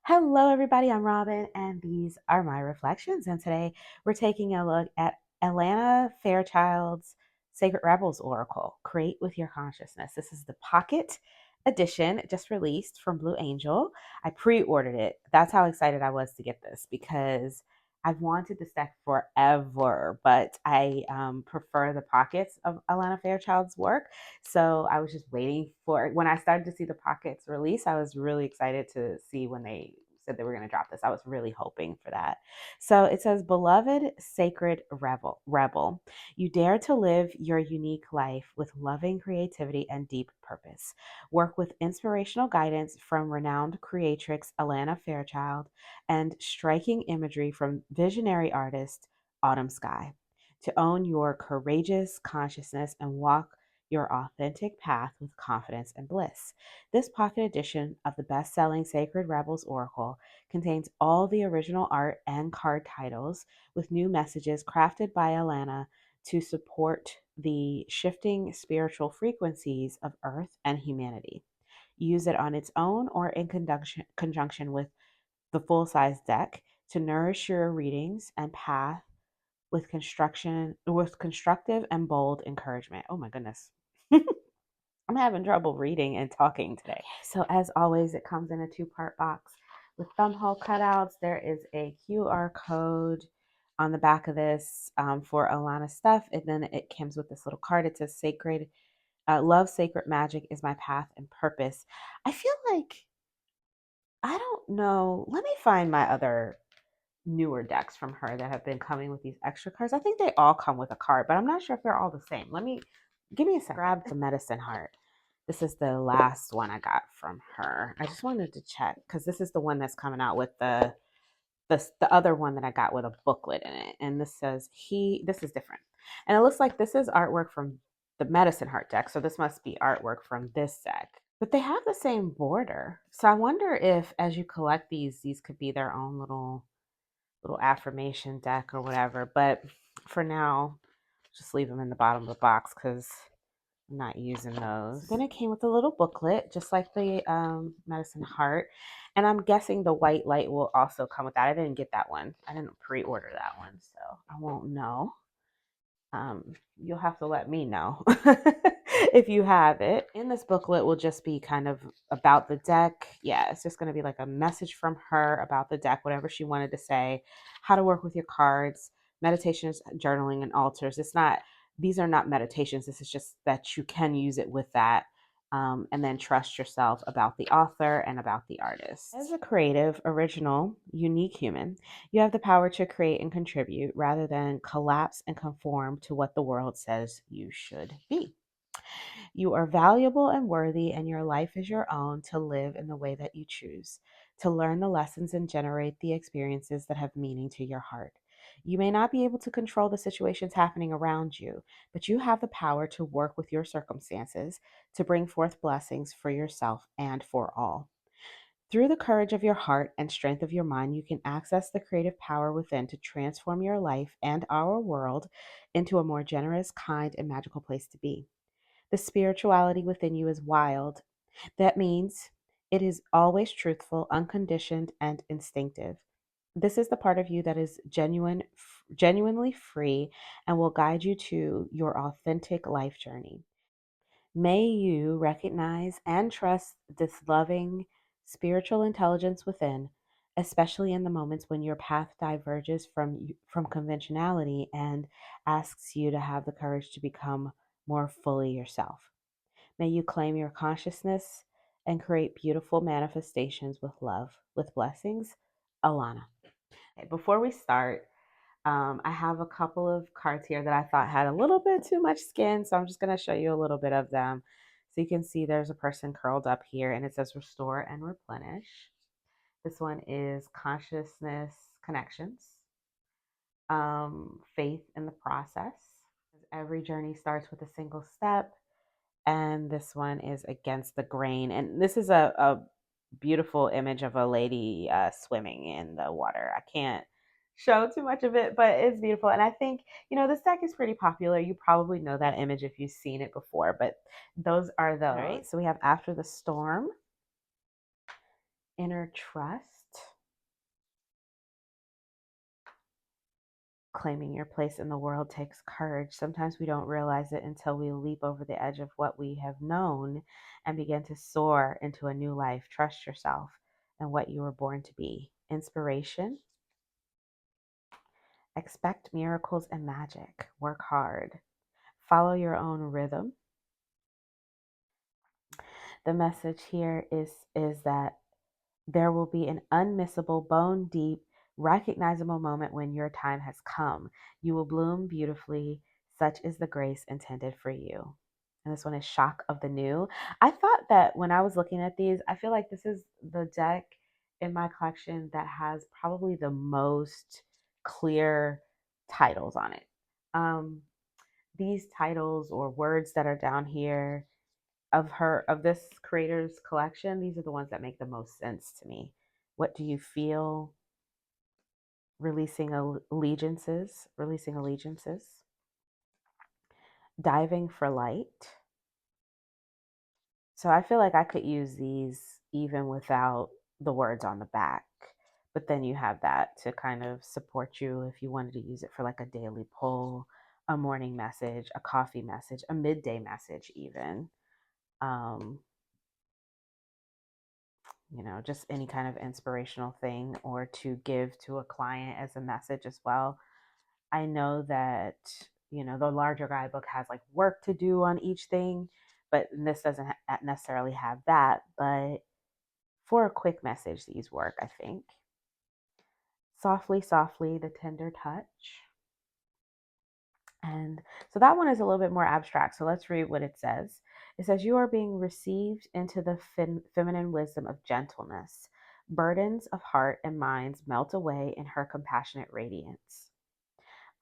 Hello, everybody. I'm Robin, and these are my reflections. And today we're taking a look at Alana Fairchild's Sacred Rebels Oracle Create with Your Consciousness. This is the Pocket Edition, just released from Blue Angel. I pre ordered it. That's how excited I was to get this because I've wanted this deck forever, but I prefer the pockets of Alana Fairchild's work. So I was just waiting for it. When I started to see the pockets release, I was really excited to see when they said they were going to drop this. I was really hoping for that. So it says, Beloved Sacred Rebel, you dare to live your unique life with loving creativity and deep purpose. Work with inspirational guidance from renowned creatrix Alana Fairchild and striking imagery from visionary artist Autumn Sky to own your courageous consciousness and walk your authentic path with confidence and bliss. This pocket edition of the best selling Sacred Rebels Oracle contains all the original art and card titles with new messages crafted by Alana to support the shifting spiritual frequencies of Earth and humanity. Use it on its own or in conjunction with the full size deck to nourish your readings and path with constructive and bold encouragement. Oh my goodness. I'm having trouble reading and talking today. So as always, it comes in a two-part box with thumbhole cutouts. There is a QR code on the back of this for Alana stuff. And then it comes with this little card. It says love, sacred magic is my path and purpose. I feel like, I don't know. Let me find my other newer decks from her that have been coming with these extra cards. I think they all come with a card, but I'm not sure if they're all the same. Give me a second. Grab the Medicine Heart. This is the last one I got from her. I just wanted to check because this is the one that's coming out with the other one that I got with a booklet in it. And this says this is different. And it looks like this is artwork from the Medicine Heart deck. So this must be artwork from this deck. But they have the same border. So I wonder if as you collect these could be their own little affirmation deck or whatever. But for now, just leave them in the bottom of the box because I'm not using those. Then it came with a little booklet, just like the Medicine Heart. And I'm guessing the white light will also come with that. I didn't get that one. I didn't pre-order that one, so I won't know. You'll have to let me know if you have it. In this booklet will just be kind of about the deck. Yeah, it's just going to be like a message from her about the deck, whatever she wanted to say, how to work with your cards, meditations, journaling, and altars. These are not meditations. This is just that you can use it with that. And then trust yourself about the author and about the artist. As a creative, original, unique human, you have the power to create and contribute rather than collapse and conform to what the world says you should be. You are valuable and worthy, and your life is your own to live in the way that you choose, to learn the lessons and generate the experiences that have meaning to your heart. You may not be able to control the situations happening around you, but you have the power to work with your circumstances to bring forth blessings for yourself and for all. Through the courage of your heart and strength of your mind, you can access the creative power within to transform your life and our world into a more generous, kind, and magical place to be. The spirituality within you is wild. That means it is always truthful, unconditioned, and instinctive. This is the part of you that is genuinely free and will guide you to your authentic life journey. May you recognize and trust this loving spiritual intelligence within, especially in the moments when your path diverges from conventionality and asks you to have the courage to become more fully yourself. May you claim your consciousness and create beautiful manifestations with love. With blessings, Alana. Okay, before we start, I have a couple of cards here that I thought had a little bit too much skin, so I'm just going to show you a little bit of them. So you can see there's a person curled up here, and it says restore and replenish. This one is consciousness connections, faith in the process. Every journey starts with a single step, and this one is against the grain. And this is a beautiful image of a lady swimming in the water. I can't show too much of it, but it's beautiful. And I think, this deck is pretty popular. You probably know that image if you've seen it before, but those are those. All right, so we have After the Storm, Inner Trust, Claiming your place in the world takes courage. Sometimes we don't realize it until we leap over the edge of what we have known and begin to soar into a new life. Trust yourself and what you were born to be. Inspiration. Expect miracles and magic. Work hard. Follow your own rhythm. The message here is that there will be an unmissable, bone deep, recognizable moment when your time has come. You will bloom beautifully. Such is the grace intended for you. And this one is Shock of the New. I thought that when I was looking at these, I feel like this is the deck in my collection that has probably the most clear titles on it. These titles or words that are down here of this creator's collection, these are the ones that make the most sense to me. What do you feel? Releasing allegiances, diving for light. So I feel like I could use these even without the words on the back. But then you have that to kind of support you if you wanted to use it for like a daily pull, a morning message, a coffee message, a midday message, even. Um, just any kind of inspirational thing or to give to a client as a message as well. I know that, the larger guidebook has like work to do on each thing, but this doesn't necessarily have that. But for a quick message, these work, I think. Softly, softly, the tender touch. And so that one is a little bit more abstract. So let's read what it says. It says, "You are being received into the feminine wisdom of gentleness. Burdens of heart and minds melt away in her compassionate radiance.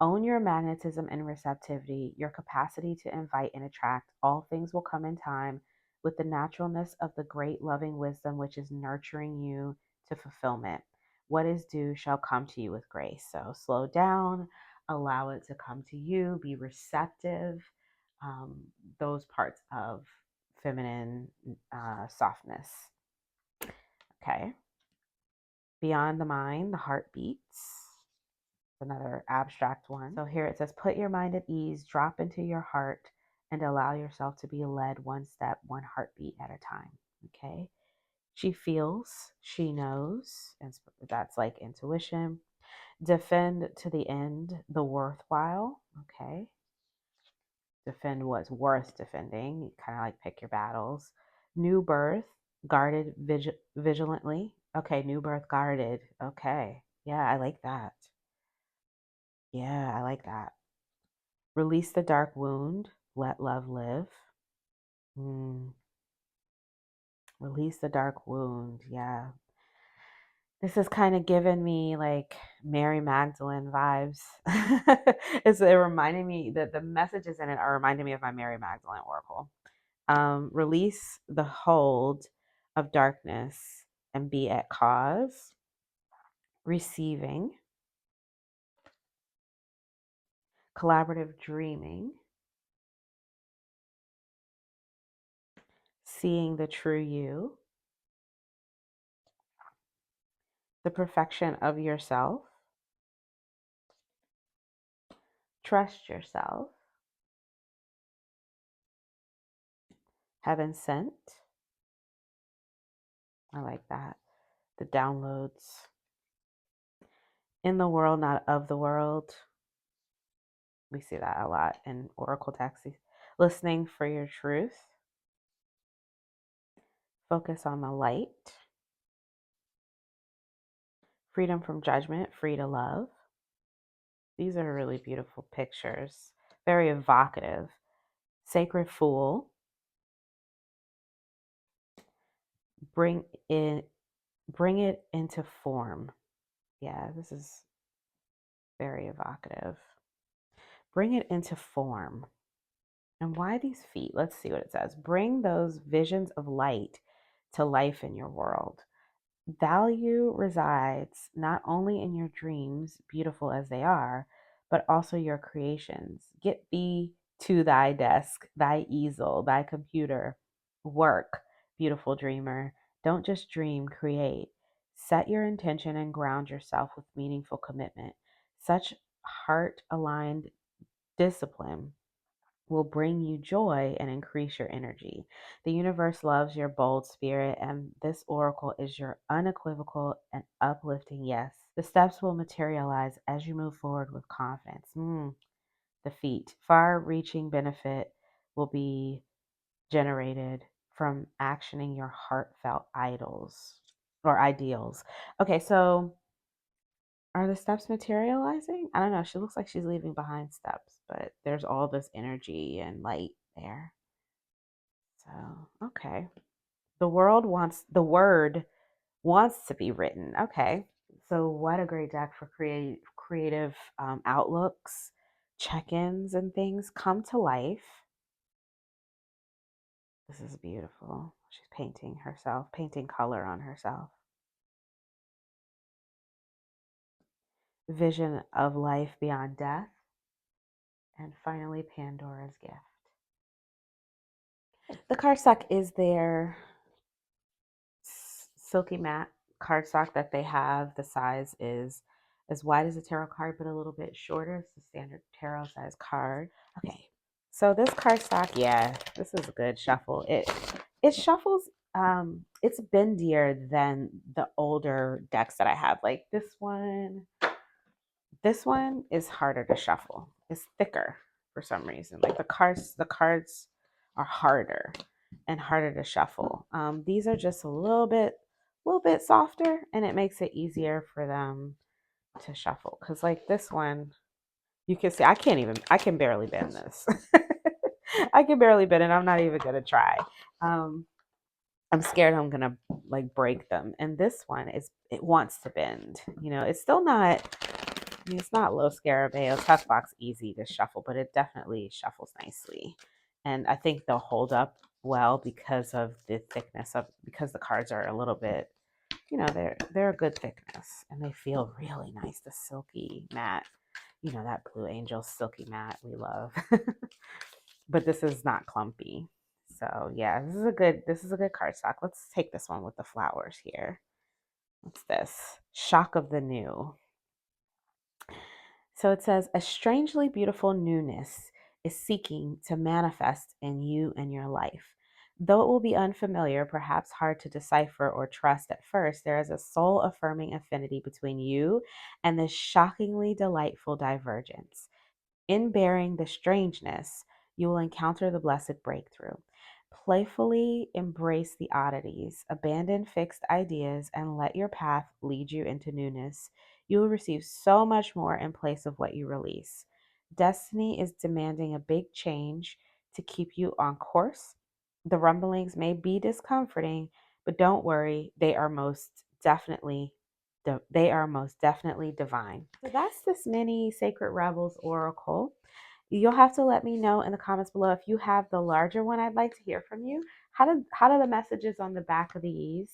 Own your magnetism and receptivity, your capacity to invite and attract. All things will come in time with the naturalness of the great loving wisdom which is nurturing you to fulfillment. What is due shall come to you with grace." So slow down, allow it to come to you, be receptive. Those parts of feminine softness. Okay. Beyond the mind, the heart beats. Another abstract one. So here it says, "Put your mind at ease, drop into your heart, and allow yourself to be led one step, one heartbeat at a time." Okay. She feels, she knows, and that's like intuition. Defend to the end the worthwhile. Okay. Defend what's worth defending. Kind of like pick your battles. New birth, guarded vigilantly. Okay, new birth, guarded. Okay. Yeah, I like that. Yeah, I like that. Release the dark wound. Let love live. Mm, release the dark wound. Yeah. This is kind of giving me like Mary Magdalene vibes. It reminding me that the messages in it are reminding me of my Mary Magdalene oracle. Release the hold of darkness and be at cause. Receiving. Collaborative dreaming. Seeing the true you. The perfection of yourself. Trust yourself. Heaven sent. I like that. The downloads. In the world, not of the world. We see that a lot in Oracle texts. Listening for your truth. Focus on the light. Freedom from judgment. Free to love. These are really beautiful pictures. Very evocative. Sacred Fool. Bring it into form. Yeah, this is very evocative. Bring it into form. And why these feet? Let's see what it says. Bring those visions of light to life in your world. Value resides not only in your dreams, beautiful as they are, but also your creations. Get thee to thy desk, thy easel, thy computer. Work, beautiful dreamer. Don't just dream, create. Set your intention and ground yourself with meaningful commitment. Such heart-aligned discipline will bring you joy and increase your energy. The universe loves your bold spirit, and this oracle is your unequivocal and uplifting yes. The steps will materialize as you move forward with confidence. The feet. Far reaching benefit will be generated from actioning your heartfelt idols or ideals. Okay, so are the steps materializing? I don't know. She looks like she's leaving behind steps, but there's all this energy and light there. So, okay. The word wants to be written. Okay. So, what a great deck for creative outlooks, check ins, and things come to life. This is beautiful. She's painting herself, painting color on herself. Vision of life beyond death. And finally, Pandora's gift. The cardstock is their silky matte cardstock that they have. The size is as wide as a tarot card, but a little bit shorter. It's the standard tarot size card. Okay, so this cardstock, yeah, this is a good shuffle. It shuffles. It's bendier than the older decks that I have. Like this one. This one is harder to shuffle. It's thicker for some reason. Like the cards are harder and harder to shuffle. These are just little bit softer, and it makes it easier for them to shuffle. Cause like this one, you can see I can barely bend this. I can barely bend it. I'm not even gonna try. I'm scared I'm gonna like break them. And this one it wants to bend. You know, it's still not. I mean, it's not low scarabeo, tough box, easy to shuffle, but it definitely shuffles nicely. And I think they'll hold up well because of the thickness of because the cards are a little bit, they're a good thickness and they feel really nice. The silky matte, that Blue Angel silky matte we love. But this is not clumpy. So yeah, this is a good cardstock. Let's take this one with the flowers here. What's this? Shock of the New. So it says, a strangely beautiful newness is seeking to manifest in you and your life. Though it will be unfamiliar, perhaps hard to decipher or trust at first, there is a soul affirming affinity between you and this shockingly delightful divergence. In bearing the strangeness, you will encounter the blessed breakthrough. Playfully embrace the oddities, abandon fixed ideas, and let your path lead you into newness. You will receive so much more in place of what you release. Destiny is demanding a big change to keep you on course. The rumblings may be discomforting, but don't worry, they are most definitely divine. So that's this mini Sacred Rebels Oracle. You'll have to let me know in the comments below if you have the larger one. I'd like to hear from you. How do the messages on the back of these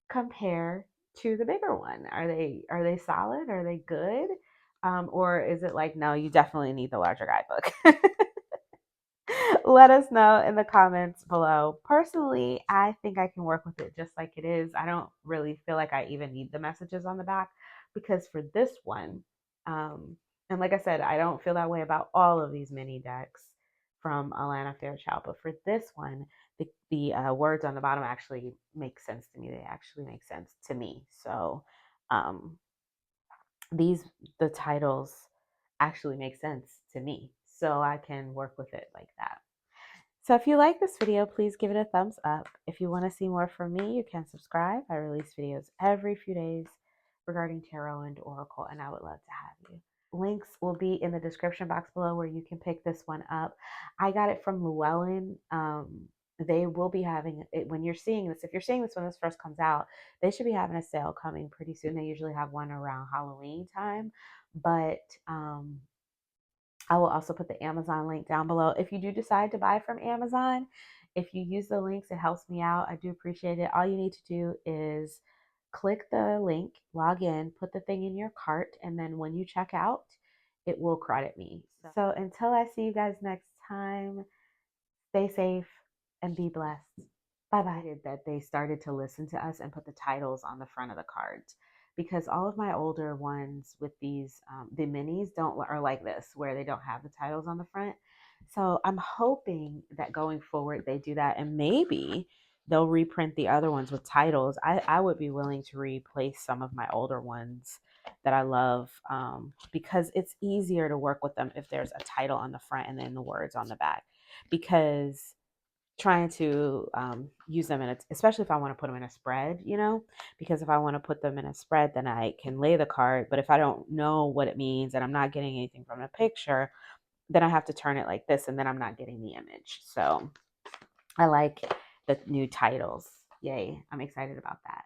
compare to the bigger one? Are they solid? Are they good? Or is it like, no, you definitely need the larger guidebook? Let us know in the comments below. Personally, I think I can work with it just like it is. I don't really feel like I even need the messages on the back because for this one, and like I said, I don't feel that way about all of these mini decks from Alana Fairchild, but for this one, the words on the bottom actually make sense to me. They actually make sense to me. So, um, these the titles actually make sense to me, so I can work with it like that. So if you like this video, please give it a thumbs up. If you want to see more from me, you can subscribe. I release videos every few days regarding tarot and oracle, and I would love to have you. Links will be in the description box below where you can pick this one up. I got it from Llewellyn. They will be having it when you're seeing this. If you're seeing this when this first comes out, they should be having a sale coming pretty soon. They usually have one around Halloween time, but I will also put the Amazon link down below. If you do decide to buy from Amazon, if you use the links, it helps me out. I do appreciate it. All you need to do is click the link, log in, put the thing in your cart, and then when you check out, it will credit me. So until I see you guys next time, stay safe and be blessed. Bye bye. That they started to listen to us and put the titles on the front of the cards. because all of my older ones with these, the minis don't are like this, where they don't have the titles on the front. So I'm hoping that going forward they do that, and maybe they'll reprint the other ones with titles. I would be willing to replace some of my older ones that I love, because it's easier to work with them if there's a title on the front and then the words on the back. Because trying to use them in a, especially if I want to put them in a spread, because if I want to put them in a spread, then I can lay the card. But if I don't know what it means and I'm not getting anything from the picture, then I have to turn it like this, and then I'm not getting the image. So I like the new titles. Yay. I'm excited about that.